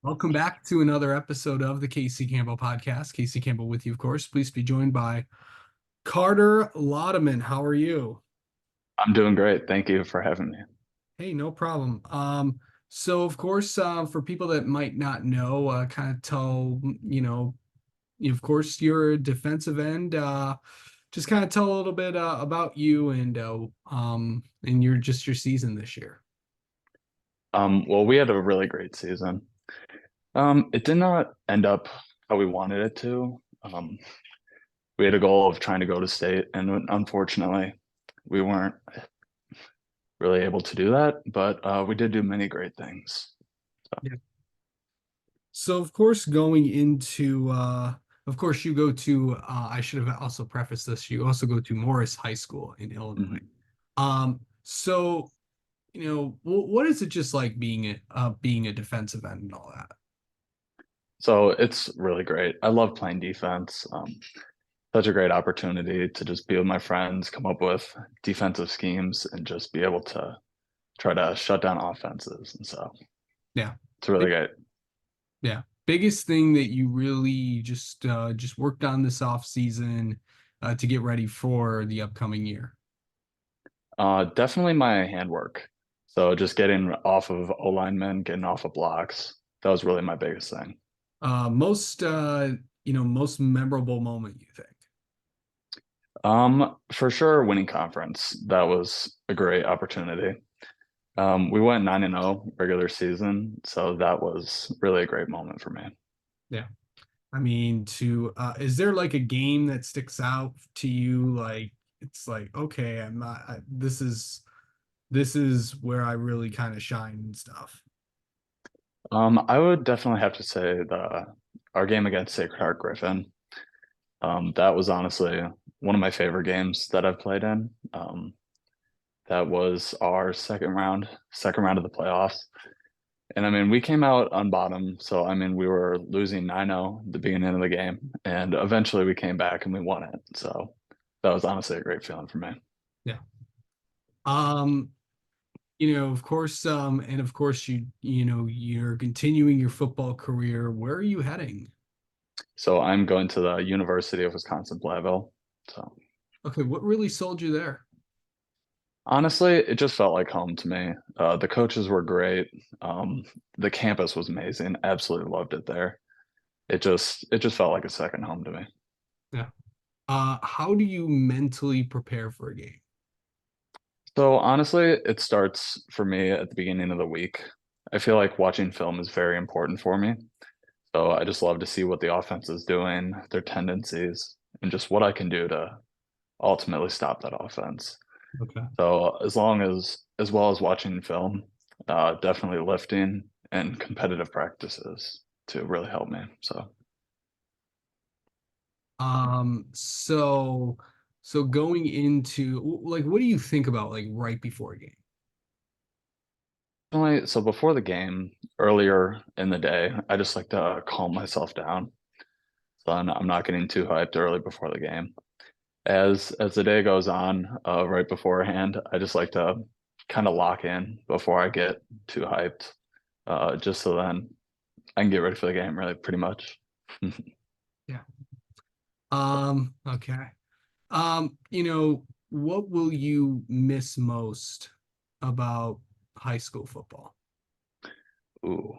Welcome back to another episode of the Casey Campbell podcast. Casey Campbell with you, of course. Please be joined by Carter Laudeman. How are you? I'm doing great. Thank you for having me. Hey, no problem. So of course, for people that might not know, kind of tell, of course, you're a defensive end. Just kind of tell a little bit about you and your season this year. Well, we had a really great season. It did not end up how we wanted it to. We had a goal of trying to go to state, and unfortunately, we weren't really able to do that, but we did do many great things. So, Yeah. So of course, going into of course you go to I should have also prefaced this, you also go to Morris High School in Illinois. mhm. So what is it just like being a defensive end and all that? So it's really great. I love playing defense. Such a great opportunity to just be with my friends, come up with defensive schemes, and just be able to try to shut down offenses. And so Yeah. it's really Big- great. Yeah. Biggest thing that you really just worked on this off season to get ready for the upcoming year. Definitely my handwork. So just getting off of O linemen, getting off of blocks. That was really my biggest thing. Most memorable moment you think? For sure, winning conference. That was a great opportunity. We went 9-0 regular season, so that was really a great moment for me. Yeah. I mean, to is there like a game that sticks out to you? Like it's like, okay, this is where I really kind of shine and stuff. I would definitely have to say the our game against Sacred Heart Griffin. That was honestly one of my favorite games that I've played in. That was our second round of the playoffs. And I mean, we came out on bottom. So, I mean, we were losing 9-0 at the beginning of the game. And eventually we came back and we won it. So that was honestly a great feeling for me. Yeah. Um, of course, and of course you're continuing your football career. Where are you heading? So I'm going to the University of Wisconsin-Platteville. So Okay, what really sold you there? honestly, it just felt like home to me. The coaches were great. The campus was amazing. Absolutely loved it there. It just felt like a second home to me. Yeah. How do you mentally prepare for a game? So honestly, it starts for me at the beginning of the week. I feel like watching film is very important for me. So I just love to see what the offense is doing, their tendencies, and just what I can do to ultimately stop that offense. Okay. So as well as watching film, definitely lifting and competitive practices to really help me. So So going into like, what do you think about like right before a game? definitely, so before the game, earlier in the day, I just like to calm myself down. So I'm not getting too hyped early before the game. As the day goes on, right beforehand, I just like to kind of lock in before I get too hyped, just so then I can get ready for the game, really, pretty much. Yeah. Okay. What will you miss most about high school football? Ooh.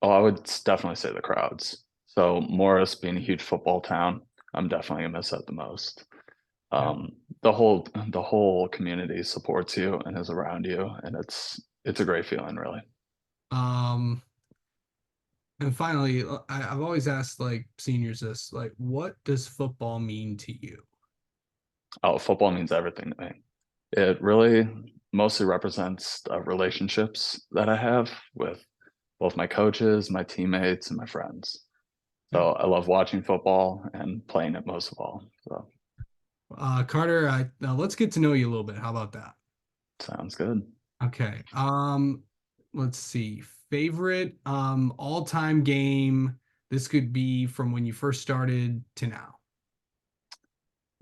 Oh, I would definitely say the crowds. So Morris being a huge football town, I'm definitely gonna miss that the most. Yeah. The whole community supports you and is around you, and it's a great feeling, really. Um, and finally, I've always asked like seniors this, like, what does football mean to you? Oh, football means everything to me. It really mostly represents the relationships that I have with both my coaches, my teammates, and my friends. Yeah. So I love watching football and playing it most of all. So Carter, now let's get to know you a little bit. How about that? sounds good. Okay. Let's see. Favorite all-time game. This could be from when you first started to now.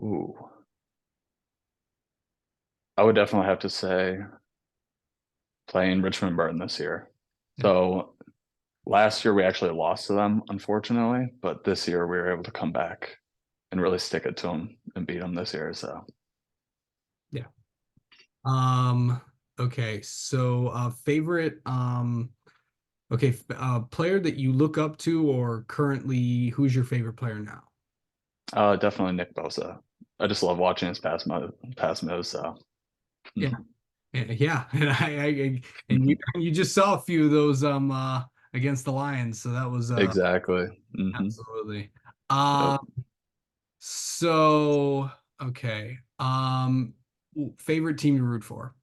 Ooh, I would definitely have to say playing Richmond Burton this year. Yeah. So last year we actually lost to them, unfortunately, but this year we were able to come back and really stick it to them and beat them this year. So, Yeah. Um, okay, so favorite okay, player that you look up to or currently who's your favorite player now? definitely Nick Bosa. I just love watching his pass moves. So, Yeah. Yeah, and and mhm. you just saw a few of those against the Lions, so that was Exactly. absolutely. Yep. Um so okay. Favorite team you root for?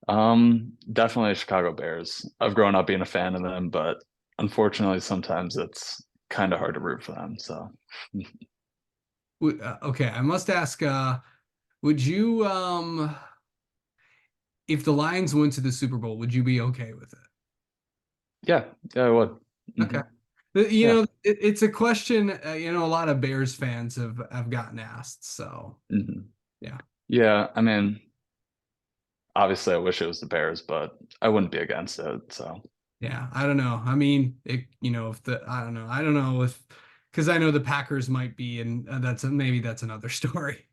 Definitely the Chicago Bears. I've grown up being a fan of them, but unfortunately, sometimes it's kind of hard to root for them. So, Okay, I must ask would you if the Lions went to the Super Bowl, would you be okay with it? yeah, yeah, I would. Okay. Hmm. You Yeah. know, it's a question, a lot of Bears fans have gotten asked. So, Hmm. yeah. Yeah, I mean, obviously, I wish it was the Bears, but I wouldn't be against it. So, Yeah, I don't know. I mean, if the I don't know if because I know the Packers might be, and maybe that's another story.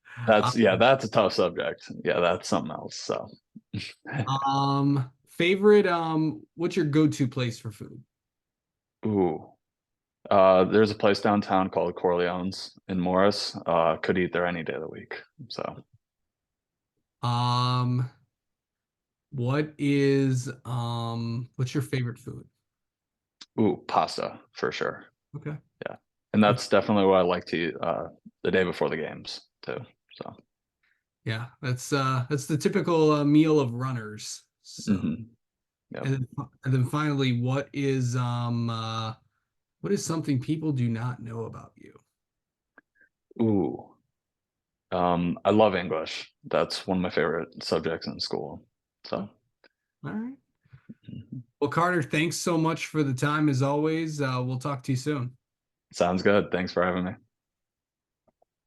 yeah, that's a tough subject. Yeah, that's something else. So, Favorite what's your go-to place for food? ooh, there's a place downtown called Corleone's in Morris. Could eat there any day of the week. So, Um, what's your favorite food? ooh, pasta for sure. Okay. Yeah. And that's definitely what I like to eat the day before the games too. So, Yeah, that's the typical meal of runners. So, yep. and then finally, what is something people do not know about you? Ooh. I love English. That's one of my favorite subjects in school. Oh, So, all right. mhm. Well, Carter, thanks so much for the time as always. We'll talk to you soon. Sounds good. Thanks for having me.